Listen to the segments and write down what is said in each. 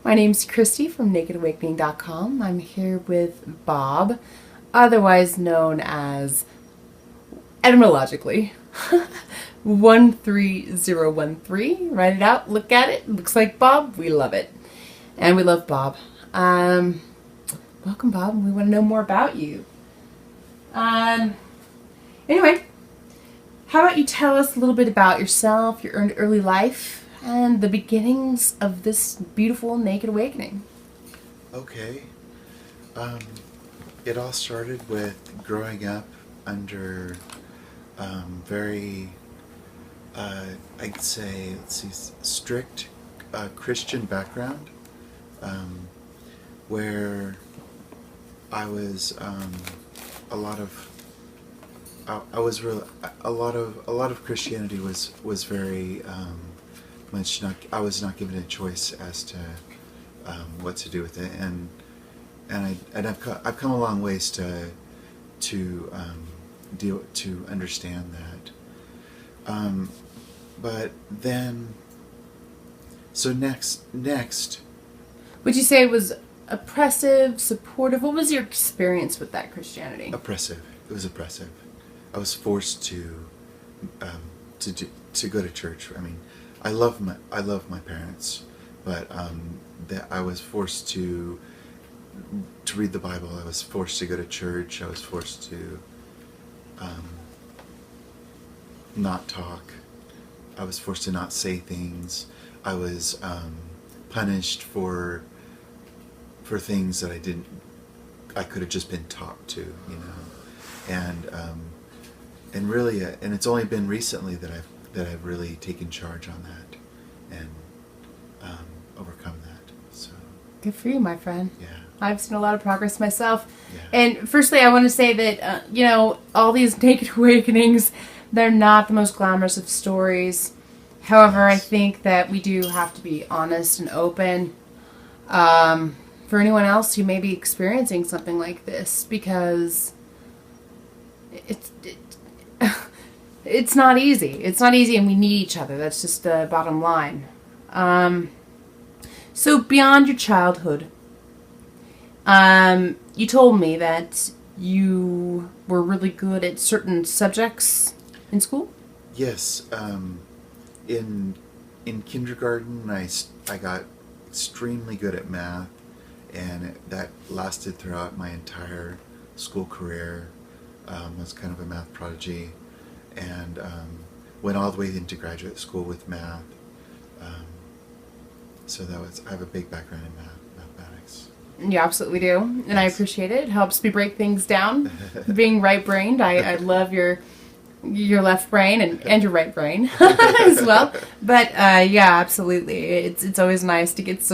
My name's Christy from NakedAwakening.com. I'm here with Bob, otherwise known as, etymologically, 13013. Write it out, look at it. Looks like Bob. We love it. And we love Bob. Welcome, Bob. We want to know more about you. Anyway, how about you tell us a little bit about yourself, your early life, and the beginnings of this beautiful Naked Awakening. Okay. It all started with growing up under very, I'd say, strict Christian background, where I was a lot of Christianity was very much not. I was not given a choice as to what to do with it, and I've come a long ways to understand that. But then, so next. Would you say it was oppressive, supportive? What was your experience with that Christianity? Oppressive. It was oppressive. I was forced to go to church. I mean, I love my parents, but that I was forced to read the Bible. I was forced to go to church. I was forced to not talk. I was forced to not say things. I was punished for things that I could have just been taught to, and really, and it's only been recently that I've really taken charge on that and overcome that. So good for you, my friend. Yeah, I've seen a lot of progress myself. Yeah. And firstly, I want to say that all these Naked Awakenings, they're not the most glamorous of stories. However, Yes. I think that we do have to be honest and open. For anyone else who may be experiencing something like this, because it's not easy. It's not easy, and we need each other. That's just the bottom line. So beyond your childhood, you told me that you were really good at certain subjects in school? Yes. In kindergarten, I got extremely good at math, and that lasted throughout my entire school career. I was kind of a math prodigy, and went all the way into graduate school with math. So I have a big background in mathematics. You absolutely do, and Yes. I appreciate it. It helps me break things down. Being right-brained, I love your left brain and your right brain as well. But yeah, absolutely, it's always nice to get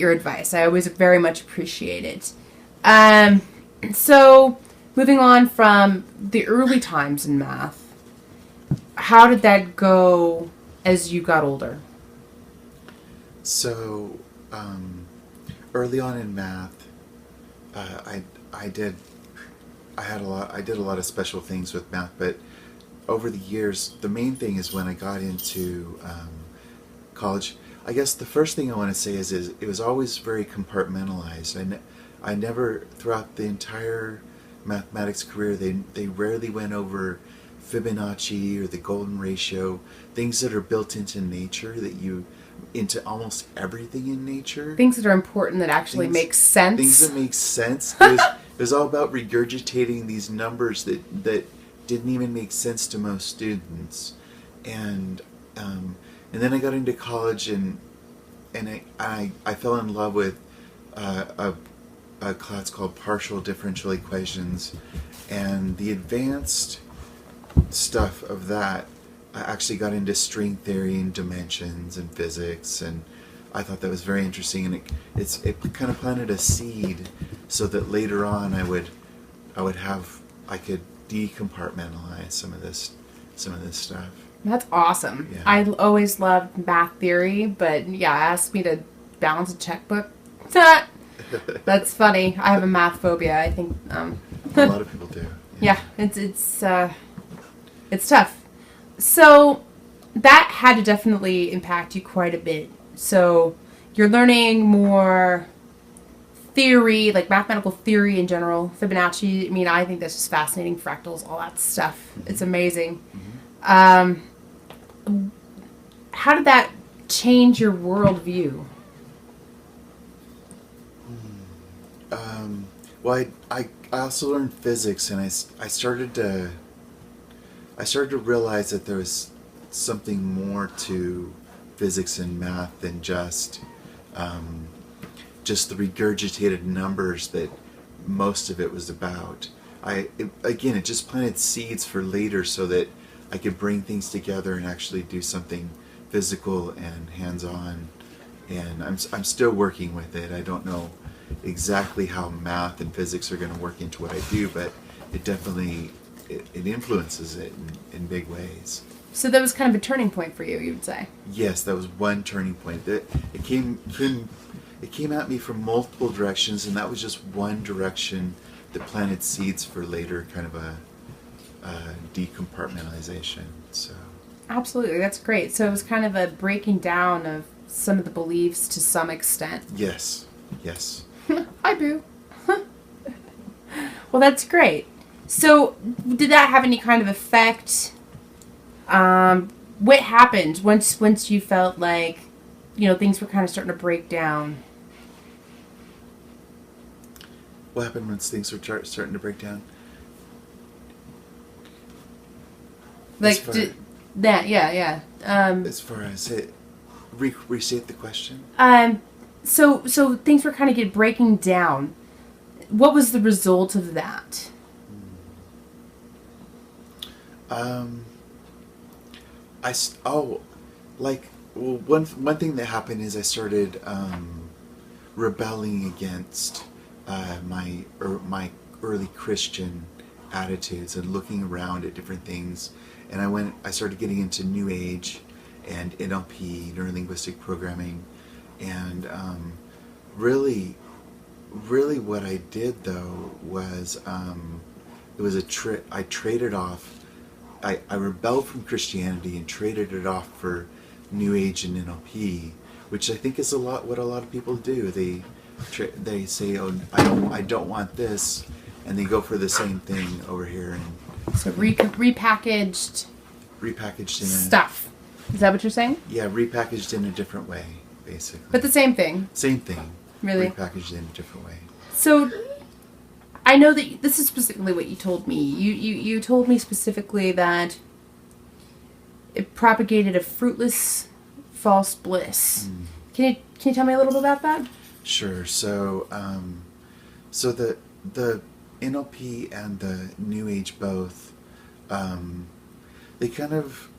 your advice. I always very much appreciate it. So moving on from the early times in math, how did that go as you got older? So early on in math, I did a lot of special things with math, but over the years, the main thing is when I got into college. I guess the first thing I want to say is it was always very compartmentalized. I never, throughout the entire mathematics career, they rarely went over Fibonacci or the golden ratio, things that are built into nature, into almost everything in nature. Things that are important that actually make sense. Things that make sense. It was all about regurgitating these numbers that didn't even make sense to most students. And then I got into college, and I fell in love with a class called partial differential equations, and the advanced stuff of that. I actually got into string theory and dimensions and physics, and I thought that was very interesting, and it kind of planted a seed so that later on I could decompartmentalize some of this stuff. That's awesome. Yeah. I always loved math theory, but yeah, ask me to balance a checkbook. That's funny. I have a math phobia. I think A lot of people do. yeah, it's tough. So that had to definitely impact you quite a bit. So you're learning more theory, like mathematical theory in general, Fibonacci. I mean, I think that's just fascinating. Fractals, all that stuff. It's amazing. How did that change your worldview? Well, I also learned physics, and I started to realize that there was something more to physics and math than just the regurgitated numbers that most of it was about. It just planted seeds for later so that I could bring things together and actually do something physical and hands-on. And I'm still working with it. I don't know exactly how math and physics are going to work into what I do, but it definitely it influences it in big ways. So that was kind of a turning point for you, you would say? Yes, that was one turning point. It came at me from multiple directions, and that was just one direction that planted seeds for later kind of a decompartmentalization. So absolutely, that's great. So it was kind of a breaking down of some of the beliefs to some extent. Yes. Hi, Boo. Well, that's great. So did that have any kind of effect? What happened once you felt like, things were kind of starting to break down? What happened once things were starting to break down? Like, yeah. As far as it, restate the question. So things were kind of breaking down. What was the result of that? One thing that happened is I started rebelling against my early Christian attitudes and looking around at different things, and I started getting into New Age and NLP, neurolinguistic programming, and really what I did though was it was I traded off. I rebelled from Christianity and traded it off for New Age and NLP, which I think is what a lot of people do. They say, "Oh, I don't want this," and they go for the same thing over here. And so repackaged stuff. Is that what you're saying? Yeah, repackaged in a different way, basically. But the same thing. Same thing. Really? Repackaged in a different way. So I know that this is specifically what you told me. You told me specifically that it propagated a fruitless, false bliss. Can you tell me a little bit about that? Sure. So the NLP and the New Age both, they kind of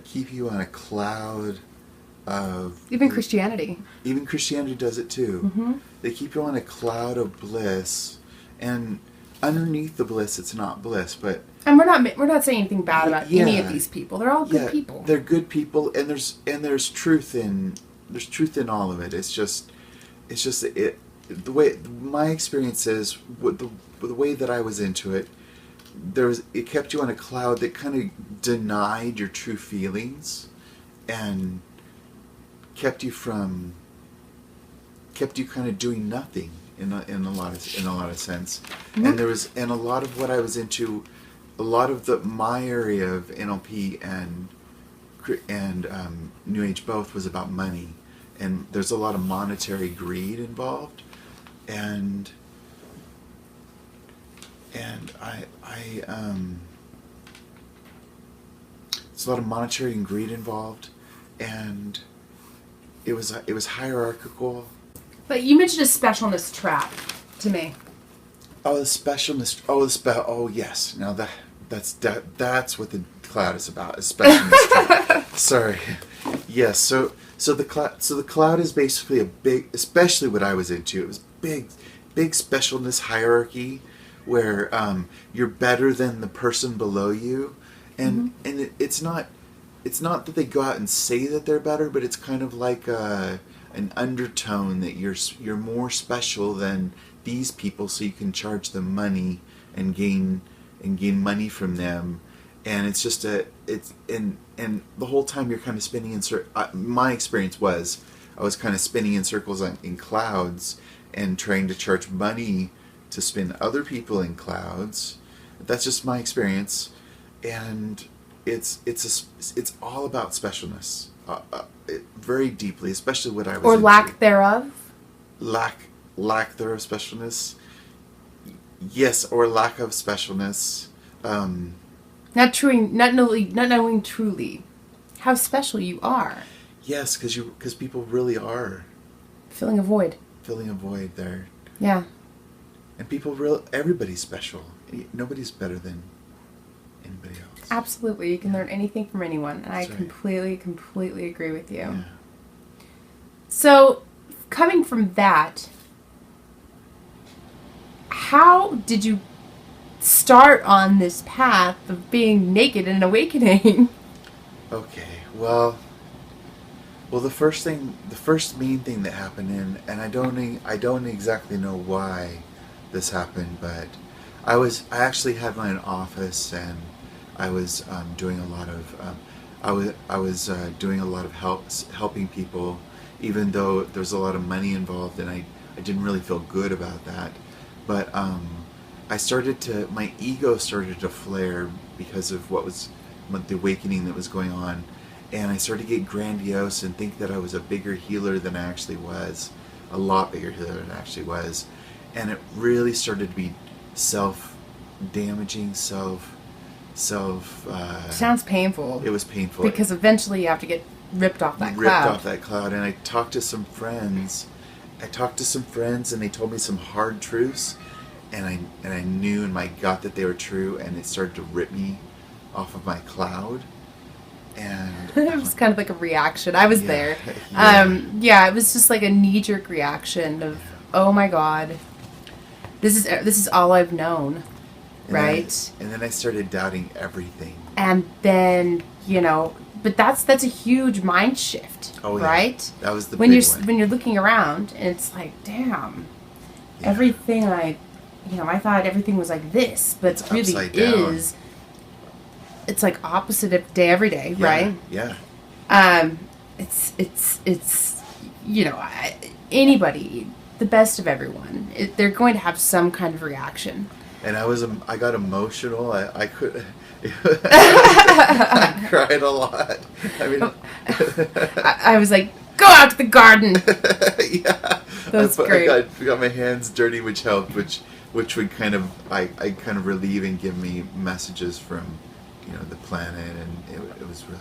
keep you on a cloud of... Even Christianity. Even Christianity does it too. Mm-hmm. They keep you on a cloud of bliss, and underneath the bliss, it's not bliss, but... And we're not saying anything bad about any of these people. They're all good people. They're good people, and there's truth in all of it. It's just the way my experience is, the way that I was into it. It kept you on a cloud that kind of denied your true feelings, and kept you kind of doing nothing in a lot of sense. Mm-hmm. And a lot of what I was into, a lot of my area of NLP and New Age both was about money, and there's a lot of monetary greed involved, and it's a lot of monetary and greed involved, and it was hierarchical. But you mentioned a specialness trap to me. Oh, the specialness. Oh, yes. Now that's what the cloud is about. A specialness trap. Sorry. Yes. So the cloud is basically a big, especially what I was into. It was big specialness hierarchy where you're better than the person below you, and it's not that they go out and say that they're better, but it's kind of like an undertone that you're more special than these people, so you can charge them money and gain money from them, and it's just and the whole time you're kind of spinning in my experience was I was kind of spinning in circles in clouds and trying to charge money to spin other people in clouds. That's just my experience, and it's all about specialness, very deeply, especially what I was Or into. lack thereof. Lack thereof specialness. Yes, or lack of specialness. Not knowing truly how special you are. Yes, because people really are Filling a void. filling a void there, Yeah. and everybody's special. Nobody's better than anybody else. Absolutely. You can learn anything from anyone. And That's I right. completely agree with you. Yeah. So, coming from that, how did you start on this path of being naked and awakening? Okay. Well, the first main thing that happened, and I don't exactly know why this happened, but I actually had my own office, and I was doing a lot of helping people, even though there's a lot of money involved, and I didn't really feel good about that. But my ego started to flare because of the awakening that was going on, and I started to get grandiose and think that I was a bigger healer than I actually was, a lot bigger healer than I actually was, and it really started to be self-damaging, Sounds painful. It was painful Because eventually you have to get ripped off that cloud. And I talked to some friends. And they told me some hard truths, and I knew in my gut that they were true, and it started to rip me off of my cloud. And It was kind of like a reaction. I was Yeah, there. yeah. It was just like a knee-jerk reaction of, oh my God, this is all I've known, right? And then I started doubting everything. And then, but that's a huge mind shift, Oh, yeah. right? That was the when big you're one. when you're looking around and it's like, damn, Yeah. everything I thought everything was like this, but it really upside down. is. It's like opposite of day every day, Yeah, right? Yeah. It's anybody, the best of everyone, they're going to have some kind of reaction. And I got emotional. I could. I cried a lot. I mean, I was like, go out to the garden. yeah. That's great. I got my hands dirty, which helped, which would kind of relieve and give me messages from, the planet, and it was really.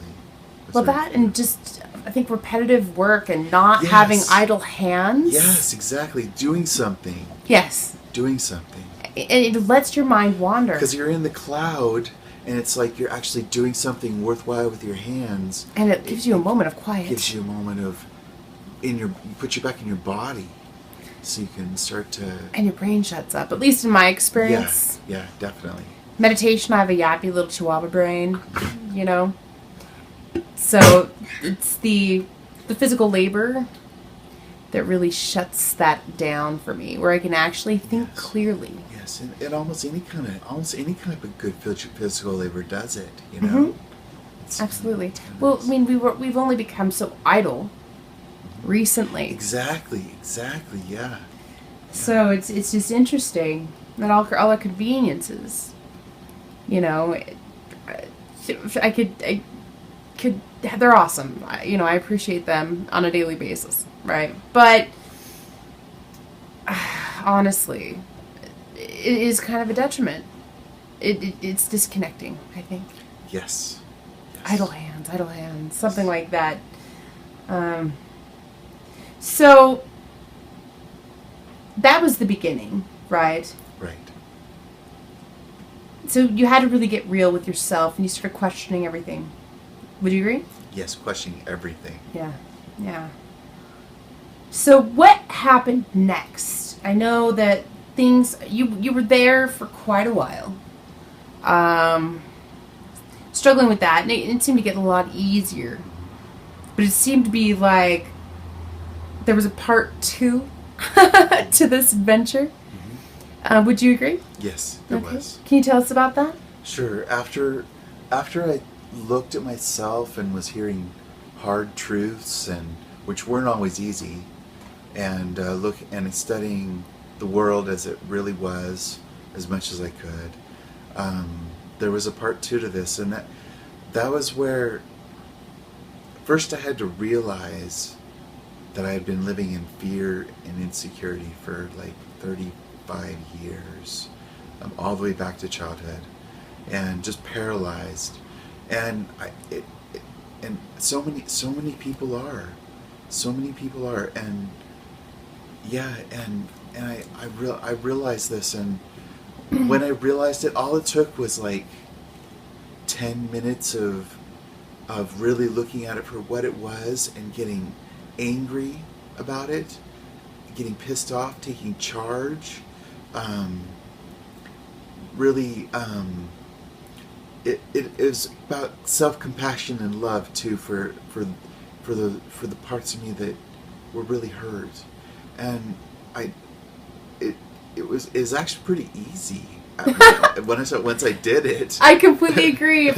Well, that and just, I think, repetitive work and not Yes. having idle hands. Yes, exactly. Doing something. Yes. Doing something. And it lets your mind wander. Because you're in the cloud, and it's like you're actually doing something worthwhile with your hands. And it gives you a moment of quiet. It gives you a moment of, put you back in your body, so you can start to. And your brain shuts up, at least in my experience. Yeah, definitely. Meditation, I have a yappy little chihuahua brain, So it's the physical labor that really shuts that down for me, where I can actually think clearly. Yes, and almost any kind of good physical labor does it. Mm-hmm. Absolutely. Well, I mean, we've only become so idle recently. Exactly. Yeah. So it's just interesting that all our conveniences, I could they're awesome. I appreciate them on a daily basis, right? But honestly, it is kind of a detriment. It's disconnecting, I think. Yes. Idle hands, something like that. So that was the beginning, right? Right. So you had to really get real with yourself, and you started questioning everything. Would you agree? Yes, questioning everything. Yeah. So what happened next? I know that things you were there for quite a while, struggling with that, and it seemed to get a lot easier. But it seemed to be like there was a part 2 to this adventure. Mm-hmm. Would you agree? Yes, there was. Can you tell us about that? Sure. After I looked at myself and was hearing hard truths and which weren't always easy, and studying the world as it really was as much as I could. There was a part 2 to this, and that was where first I had to realize that I had been living in fear and insecurity for like 35 years, all the way back to childhood, and just paralyzed. And and so many people are, and yeah, and I realized this, and when I realized it, all it took was like 10 minutes of really looking at it for what it was and getting angry about it, getting pissed off, taking charge. It is about self-compassion and love too for the parts of me that were really hurt, and it was actually pretty easy once I did it. I completely agree.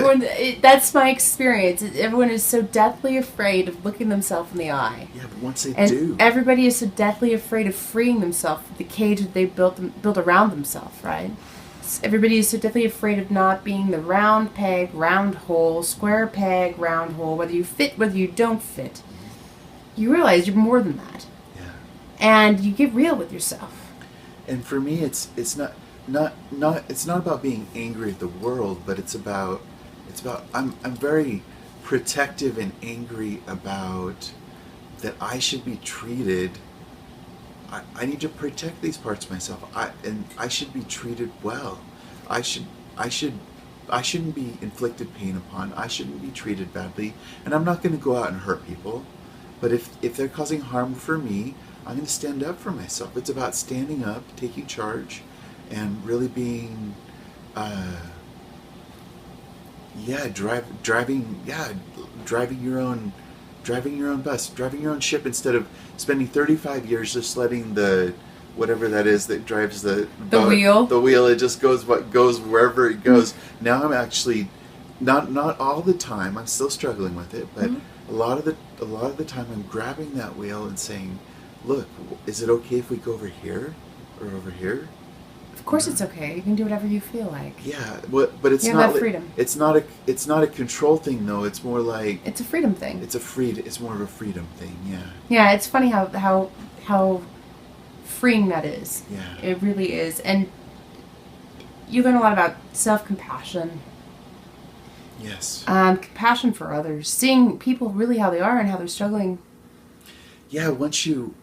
That's my experience. Everyone is so deathly afraid of looking themselves in the eye. Yeah, but once they and do, everybody is so deathly afraid of freeing themselves from the cage that they built around themselves, right? Everybody is so deathly afraid of not being the round peg, round hole, square peg, round hole, whether you fit, whether you don't fit. You realize you're more than that. Yeah. And you get real with yourself. And for me, it's not about being angry at the world, but it's about I'm very protective and angry about that I should be treated. I need to protect these parts of myself. I should be treated well. I shouldn't be inflicted pain upon. I shouldn't be treated badly. And I'm not going to go out and hurt people. But if they're causing harm for me, I'm going to stand up for myself. It's about standing up, taking charge, and really being, driving your own bus, driving your own ship, instead of spending 35 years just letting the whatever that is that drives the wheel. It just goes wherever it goes. Now I'm actually not all the time. I'm still struggling with it, but a lot of the time I'm grabbing that wheel and saying, "Look, is it okay if we go over here or over here?" Of course, it's okay. You can do whatever you feel like. Yeah, but it's not that freedom. It's not a control thing, though. It's more like it's a freedom thing. It's more of a freedom thing. Yeah. Yeah, it's funny how freeing that is. Yeah. It really is, and you learn a lot about self-compassion. Yes. Compassion for others, seeing people really how they are and how they're struggling. Yeah, once you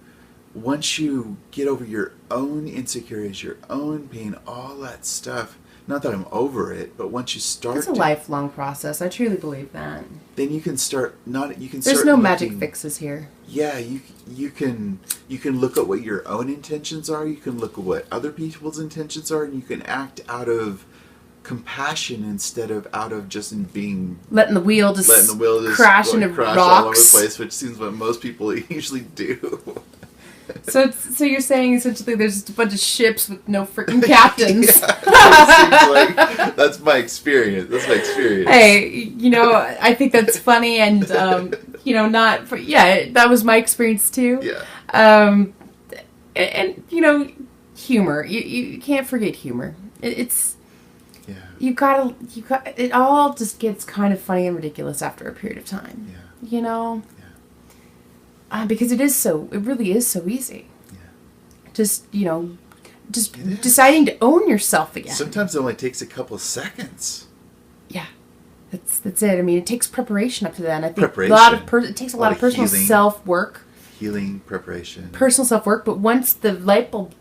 get over your own insecurities, your own pain, all that stuff. Not that I'm over it, but once you start, it's a lifelong process. I truly believe that. Then you can start. There's no magic fixes here. Yeah, you can look at what your own intentions are. You can look at what other people's intentions are, and you can act out of compassion instead of out of just being letting the wheel just crash into rocks all over the place, which seems what most people usually do. So you're saying essentially there's just a bunch of ships with no freaking captains. Seems like that's my experience. Hey, I think that's funny, and that was my experience too. Yeah. And humor. You can't forget humor. It's yeah. You got it all just gets kind of funny and ridiculous after a period of time. Yeah. Because it really is so easy. Yeah. Just deciding to own yourself again. Sometimes it only takes a couple of seconds. Yeah. That's it. I mean, it takes preparation up to then. I think it takes a lot of personal self-work. Healing, preparation. Personal self-work, but once the light bulb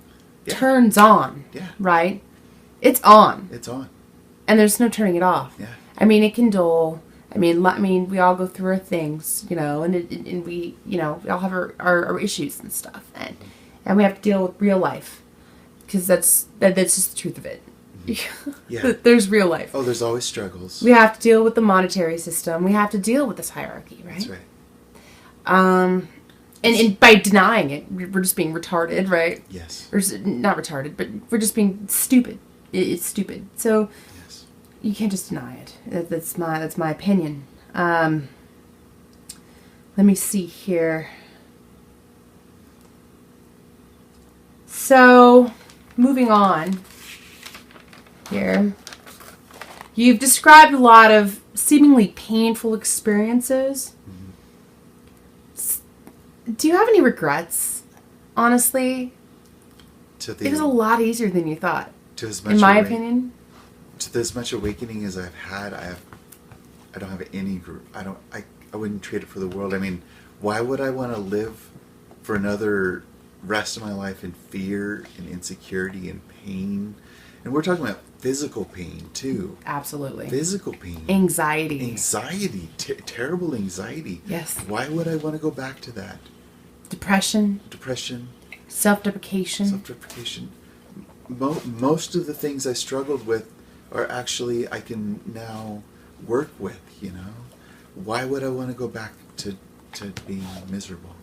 turns on, right? It's on. It's on. And there's no turning it off. Yeah. I mean, it can dull. I mean, we all go through our things, and we, we all have our issues and stuff, and we have to deal with real life, because that's just the truth of it. Yeah. There's real life. Oh, there's always struggles. We have to deal with the monetary system. We have to deal with this hierarchy, right? That's right. And by denying it, we're just being retarded, right? Yes. Or not retarded, but we're just being stupid. It's stupid. So. You can't just deny it. That's my opinion. Let me see here. So, moving on here. You've described a lot of seemingly painful experiences. Do you have any regrets, honestly? It was a lot easier than you thought, in my opinion. To as much awakening as I've had, I don't have any. I wouldn't trade it for the world. I mean, why would I want to live for another rest of my life in fear and insecurity and pain? And we're talking about physical pain too. Absolutely. Physical pain. Anxiety. Terrible anxiety. Yes. Why would I want to go back to that? Depression. Self-deprecation. Most of the things I struggled with are actually I can now work with, Why would I want to go back to being miserable?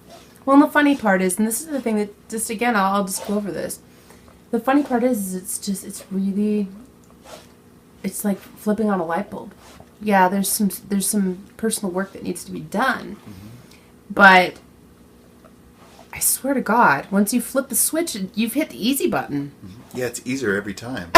Well, and the funny part is, and this is the thing that, just again, I'll just go over this. The funny part is it's like flipping on a light bulb. Yeah, there's some personal work that needs to be done. But I swear to God, once you flip the switch, you've hit the easy button. Yeah, it's easier every time.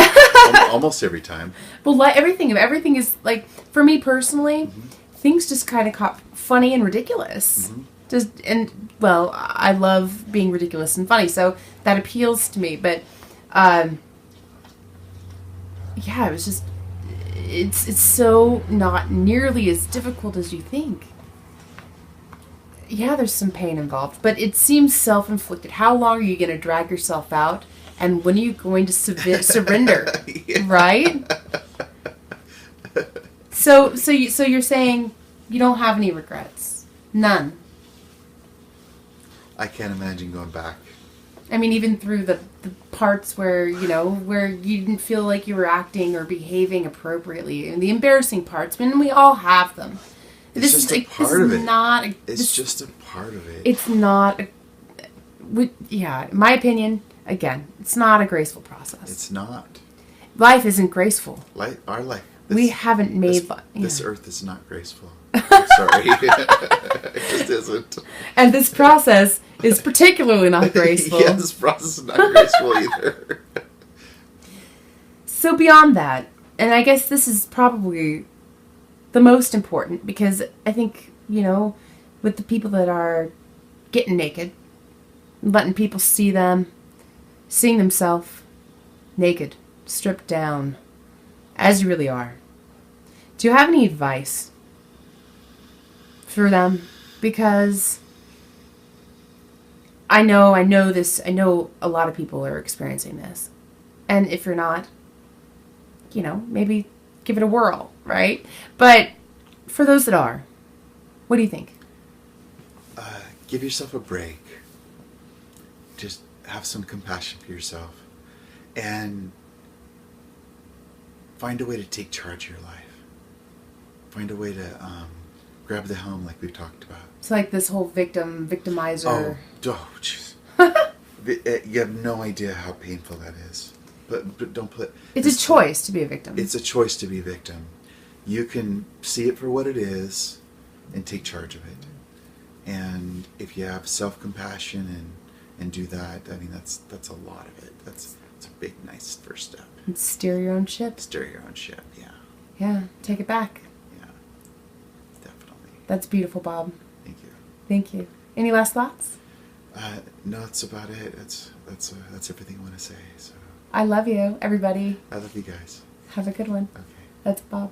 Almost every time. Well, everything is, like, for me personally, things just kind of got funny and ridiculous. I love being ridiculous and funny, so that appeals to me. But, it was just, it's so not nearly as difficult as you think. Yeah, there's some pain involved, but it seems self-inflicted. How long are you going to drag yourself out, and when are you going to surrender? Right? So you're saying you don't have any regrets? None? I can't imagine going back. I mean, even through the parts where you didn't feel like you were acting or behaving appropriately, and the embarrassing parts, we all have them. It's just a part of it. It's just a part of it. It's not. In my opinion, again, it's not a graceful process. It's not. Life isn't graceful. Our life. We haven't made. This earth is not graceful. Sorry, it just isn't. And this process is particularly not graceful. Yeah, this process is not graceful either. So beyond that, and I guess this is probably the most important, because I think, with the people that are getting naked, letting people see them, seeing themselves naked, stripped down, as you really are. Do you have any advice for them? Because I know a lot of people are experiencing this. And if you're not, maybe give it a whirl, right? But for those that are, what do you think? Give yourself a break. Just have some compassion for yourself. And find a way to take charge of your life. Find a way to grab the helm like we've talked about. It's like this whole victimizer. Oh, jeez. You have no idea how painful that is. But don't put... It's a choice to be a victim. It's a choice to be a victim. You can see it for what it is and take charge of it. And if you have self-compassion and do that, I mean, that's a lot of it. It's a big, nice first step. And steer your own ship. Steer your own ship, yeah. Yeah, take it back. Yeah, definitely. That's beautiful, Bob. Thank you. Thank you. Any last thoughts? No, that's about it. That's everything I want to say. So. I love you, everybody. I love you guys. Have a good one. Okay. That's Bob.